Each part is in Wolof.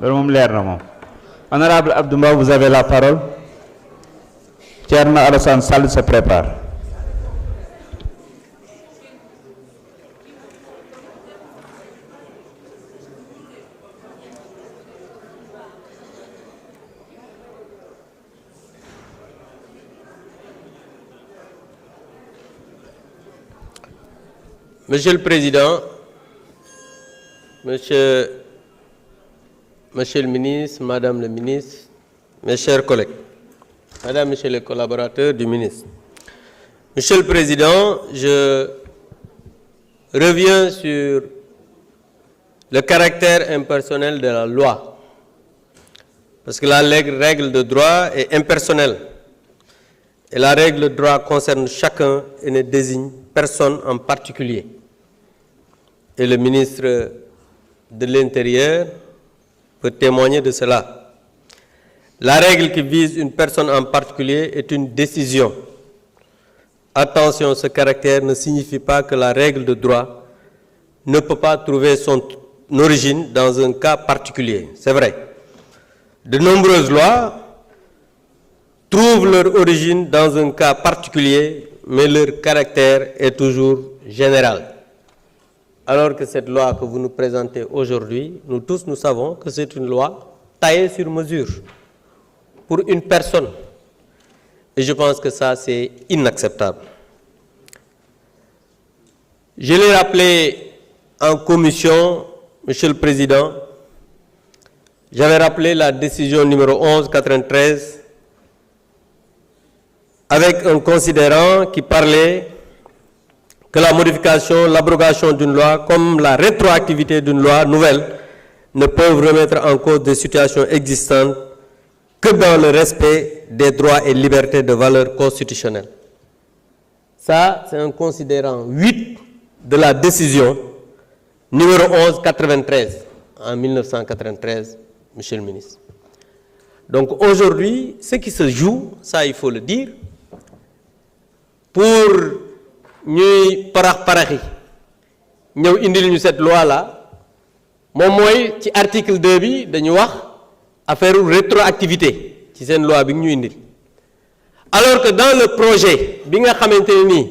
Honorable Abdoumba, vous avez la parole. Thierno Alassane Sall se prépare. Monsieur le Président, Monsieur le Ministre, Madame le Ministre, mes chers collègues, Madame, Messieurs les collaborateurs du ministre. Monsieur le Président, je reviens sur le caractère impersonnel de la loi. Parce que la règle de droit est impersonnelle. Et la règle de droit concerne chacun et ne désigne personne en particulier. Et le ministre de l'Intérieur peut témoigner de cela. La règle qui vise une personne en particulier est une décision. Attention, ce caractère ne signifie pas que la règle de droit ne peut pas trouver son origine dans un cas particulier. C'est vrai. De nombreuses lois trouvent leur origine dans un cas particulier, mais leur caractère est toujours général. Alors que cette loi que vous nous présentez aujourd'hui, nous tous nous savons que c'est une loi taillée sur mesure pour une personne. Et je pense que ça, c'est inacceptable. Je l'ai rappelé en commission, Monsieur le Président, j'avais rappelé la décision numéro 1193 avec un considérant qui parlait que la modification, l'abrogation d'une loi, comme la rétroactivité d'une loi nouvelle, ne peuvent remettre en cause des situations existantes que dans le respect des droits et libertés de valeur constitutionnelle. Ça, c'est un considérant 8 de la décision numéro 1193 en 1993, Monsieur le ministre. Donc aujourd'hui, ce qui se joue, ça il faut le dire, pour ñuy parax-paraxi ñëw indil ñu cette loi là moom mooy ci article 2 bi dañu wax affaire rétroactivité ci seen loi bi ñu indil alors que dans le projet bi nga xamante ne nii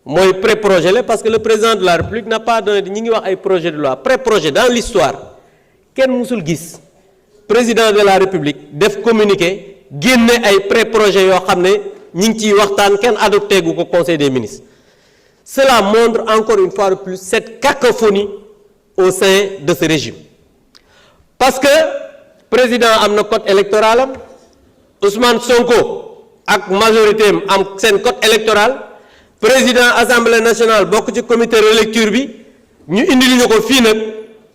mooy pré-projet la parce que le président de la République n'a pas donné ñi ngi wax ay projet de loi pré-projet dans l'histoire kenn musul gis président de la République def communiqué génne ay pré-projet yoo xam ne ñi ngi ciy waxtaan kenn adopté gu ko conseil des ministres. Cela montre encore une fois de plus cette cacophonie au sein de ce régime. Parce que le président a un code électoral, Ousmane Sonko a une majorité a un code électoral, le président de l'Assemblée nationale, beaucoup de comité de lecture, nous avons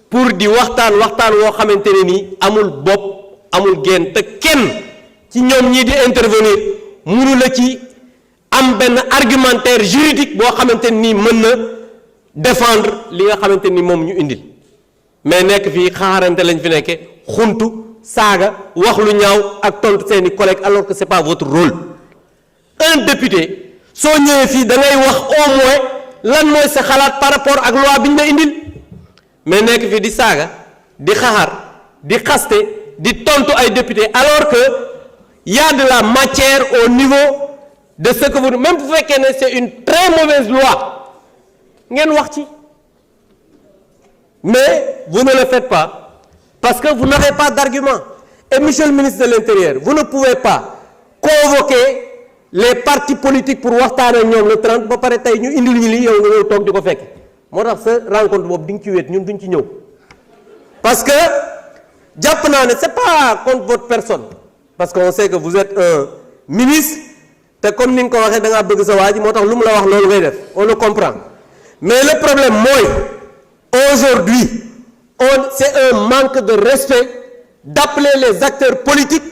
pour dire que amul bop amul gen te kenn ci ñom ñi di intervenir mënu la ci am ben argumentaire juridique bo xamanteni mën na défendre li nga xamanteni mom ñu indil mais nek fi xaarante lañ fi nekké xuntu saga wax lu ñaaw ak tontu seeni collègues alors que c'est pas votre rôle. Un député so ñëwé fi da ngay wax au moins lan moy sa xalaat par rapport ak loi biñ la indil mais nek fi di saga di xaar di xasté di tontu ay député alors que y a de la matière au niveau de ce que vous même vous faites que c'est une très mauvaise loi ngeen wax ci mais vous ne le faites pas parce que vous n'avez pas d'argument. Et monsieur le ministre de l'Intérieur, vous ne pouvez pas convoquer les partis politiques pour waxtaan ak ñoom le 30 ba pare tey ñu indil ñu lii yow nga ñëw toog di ko fekk moo tax sa rencontre boobu di nga ci wéet ñun duñ ci ñëw parce que jàpp naa ne c'est pas contre votre personne parce qu'on sait que vous êtes un ministre te comme ni nga ko waxee da ngaa bëgg sa waa ji moo tax lu mu la wax loolu ngay def on le comprend mais le problème mooy aujourd'hui c'est un manque de respect d'appeler les acteurs politiques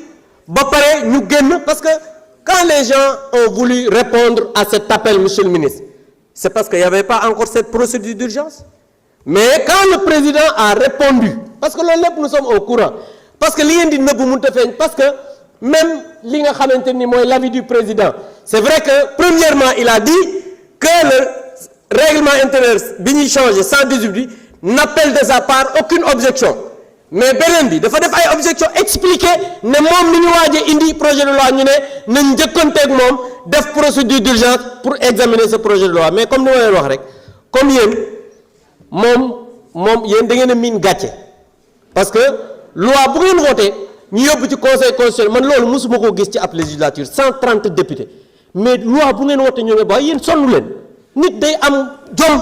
ba pare ñu génn parce que quand les gens ont voulu répondre à cet appel, monsieur le ministre, c'est parce qu'il n'y avait pas encore cette procédure d'urgence. Mais quand le président a répondu, parce que nous sommes au courant, parce que parce que même l'avis du président, c'est vrai que premièrement, il a dit que le règlement intérieur Bini change 118 n'appelle de sa part aucune objection. mais beneen bi dafa def ay objection expliqué ne moom mi ñu waaj a indi projet de loi ñu ne nañ njëkkanteeg moom def procédure d'urgence pour examiner ce projet de loi mais comme ni ma leen wax rek comme yéen moom yéen da ngeen a miin gàcce parce que loi bu ngeen voté ñu yóbbu ci conseil constitutionnel man loolu mosuma koo gis ci ab législature 130 députés mais loi bu ngeen voté ñu ne ba yéen sonnu leen nit day am jom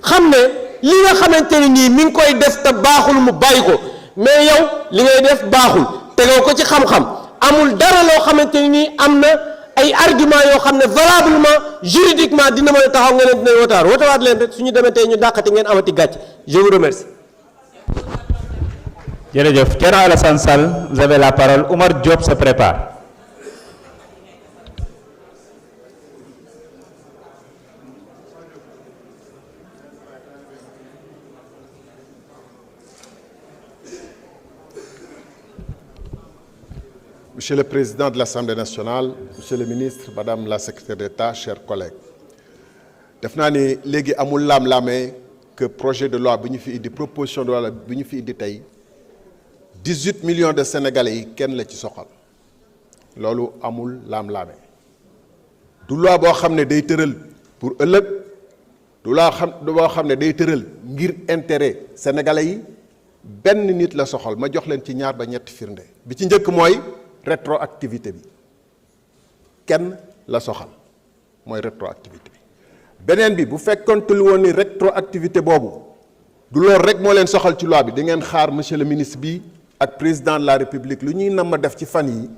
xam ne li nga xamante ne nii mi ngi koy def te baaxul mu bàyyi ko mais yow li ngay def baaxul tegoo ko ci xam-xam amul dara loo xamante ne nii am na ay argument yoo xam ne valablement juridiquement dina mën a taxaw nga leen dinañ wotawaat leen rek suñu demee tey ñu dàqati ngeen amati gàcc je vous remercie. jërëjëf Thierno Alassane Sall vous avez la parole. Oumar Diop se prépare. Monsieur le Président de l'Assemblée nationale, Monsieur le ministre, Madame la secrétaire d'État, chers collègues. def naa ni léegi amul laam-laamee que projet de loi bi ñu fi indi proposition de loi bi ñu fi indi tey 18 millions de Sénégalais yi kenn la ci soxal loolu amul laam-laamee du loi boo xam ne day tëral pour ëllëg du loi boo xam ne day tëral ngir intérêt Sénégalais yi benn nit la soxal ma jox leen ci ñaar ba ñetti firnde bi ci njëkk mooy rétroactivité bi kenn la soxal mooy rétroactivité bi beneen bi bu fekkonte lu woon ni rétroactivité boobu du loolu rek moo leen soxal ci loi bi da ngeen xaar monsieur le ministre bi ak président de la république lu ñuy nam def ci fan yi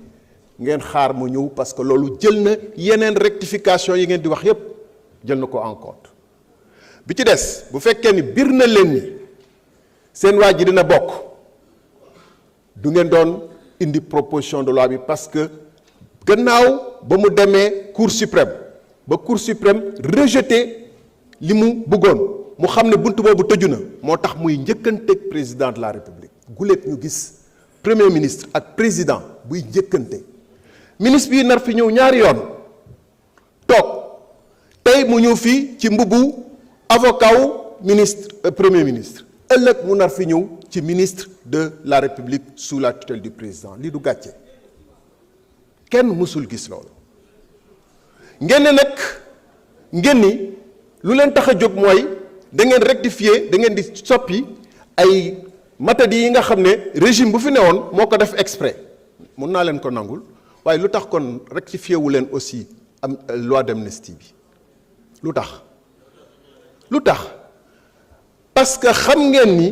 ngeen xaar mu ñëw parce que loolu jël na yeneen rectification yi ngeen di wax yépp jël na ko en compte bi ci des bu fekkee ni bir na leen ni seen waa ji dina bokk du ngeen doon indi proposition de loi bi parce que gannaaw ba mu demee cour suprême ba cour suprême rejeté li mu bëggoon mu xam ne bunt boobu tëju na moo tax muy njëkkanteeg président de la république guléet ñu gis premier ministre ak président buy njëkkante ministre bi nar fi ñëw ñaari yoon toog tey mu ñëw fii ci mbubbu avocat wu ministre premier ministre ëllëg mu nar fi ñëw ci ministre de la république sous la tutelle du président lii du gàcce kenn mësul gis loolu ngeen ne nag ngeen ni lu leen tax a jóg mooy da ngeen rectifier da ngeen di soppi ay matadi yi nga xam ne régime bu fi newoon moo ko def exprès mun naa leen ko nangul waaye lu tax kon rectifier wu leen aussi am loi d'amnistie bi lu tax parce que xam ngeen ni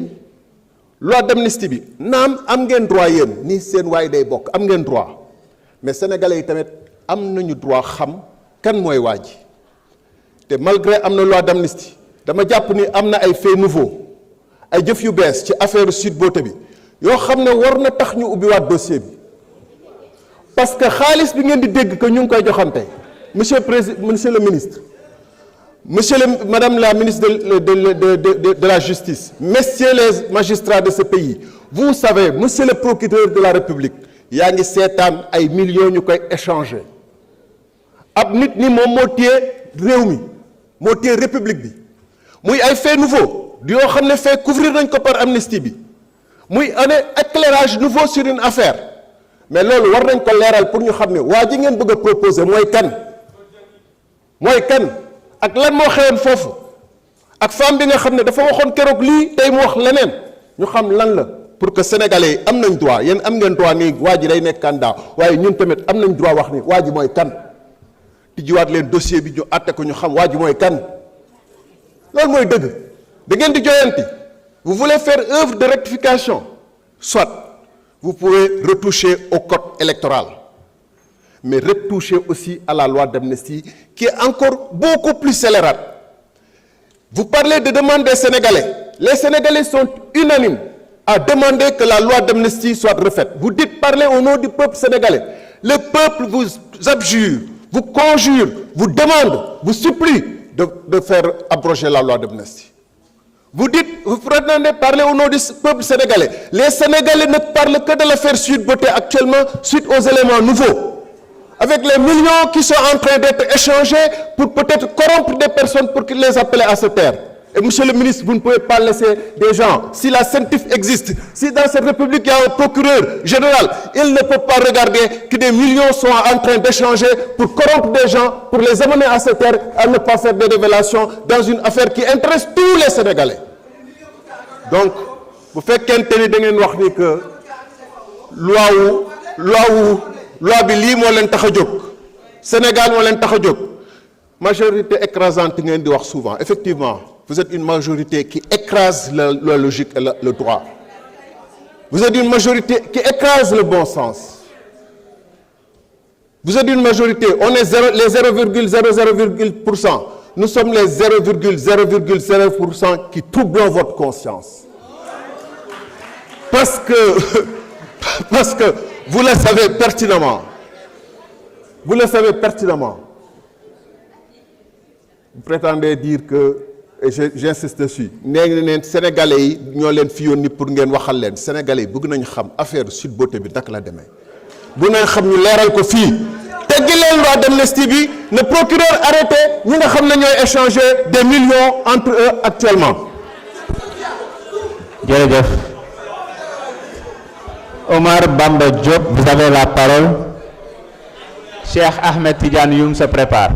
loi d'amnistie bi naam am ngeen droit yéen ni seen waay day bokk am ngeen droit mais sénégalais yi tamit am nañu droit xam kan mooy waa ji te malgré am na loi d'amnistie dama jàpp ni am na ay faits nouveaux ay jëf yu bees ci affaire Sweet Beauté bi yoo xam ne war na tax ñu ubbiwaat dossier bi parce que xaalis bi ngeen di dégg que ñu ngi koy joxante monsieur le ministre madame la ministre de la justice messieurs les magistrats de ce pays vous savez monsieur le procureur de la république yaa ngi seetaan ay millions ñu koy échanger ab nit ni moom moo téye réew mi moo téye république bi muy ay faits nouveaux yoo xam ne fait couvrir nañ ko par amnistie bi muy un éclairage nouveau sur une affaire mais loolu war nañ ko leeral pour ñu xam ne waa ji ngeen bëgg a proposer mooy kan ak lan moo xewoon foofu ak femme bi nga xam ne dafa waxoon keroog lii tey mu wax leneen ñu xam lan la pour que sénégalais yi am nañ droit yéen am ngeen droit ni waa ji day nekk candidat waaye ñun tamit am nañ droit wax ni waa ji mooy kan tijjiwaat leen dossier bi ñu àtte ko ñu xam waa ji mooy kan loolu mooy dëgg da ngeen di joyanti vous voulez faire œuvre de rectification soit vous pouvez retoucher au code électoral mais retoucher aussi à la loi d'amnistie qui est encore beaucoup plus scélérate. Vous parlez de demande des Sénégalais. Les Sénégalais sont unanimes à demander que la loi d'amnistie soit refaite. Vous dites parler au nom du peuple sénégalais. Le peuple vous abjure, vous conjure, vous demande, vous supplie de faire abroger la loi d'amnistie. Vous prétendez parler au nom du peuple sénégalais. Les Sénégalais ne parlent que de l'affaire Sweet Beauté actuellement suite aux éléments nouveaux. Avec les millions qui sont en train d'être échangés pour peut-être corrompre des personnes pour qu'ils les appellent à se taire. Et monsieur le ministre, vous ne pouvez pas laisser des gens, si la CENTIF existe, si dans cette République il y a un procureur général, il ne peut pas regarder que des millions soient en train d'échanger pour corrompre des gens, pour les amener à cette terre, à ne pas faire des révélations dans une affaire qui intéresse tous les Sénégalais. Donc, vous faites qu'un télé de que loi bi lii moo leen tax a jóg Sénégal moo leen tax a jóg majorité écrasante ngeen di wax souvent effectivement vous êtes une majorité qui écrase la logique et le droit vous êtes une majorité qui écrase le bon sens vous êtes une majorité on est les 0,00%, nous sommes les 0,000% qui troublons votre conscience parce que vous le savez pertinemment. Vous le savez pertinemment. Vous prétendez dire que, et j'insiste dessus, les Sénégalais ñoo leen fi yónni pour ngeen waxal leen Sénégalais bëgg nañ xam affaire Sweet Beauté bi naka la demee. Bu nañ xam ñu leeral ko fii. Teggi leen loi d'amnistie bi, le procureur arrêté ñi nga xam ne ñooy échanger des millions entre eux actuellement. Jërëjëf. Omar Bamba Diop, vous avez la parole. Cheikh Ahmed Tidiane Youm se prépare.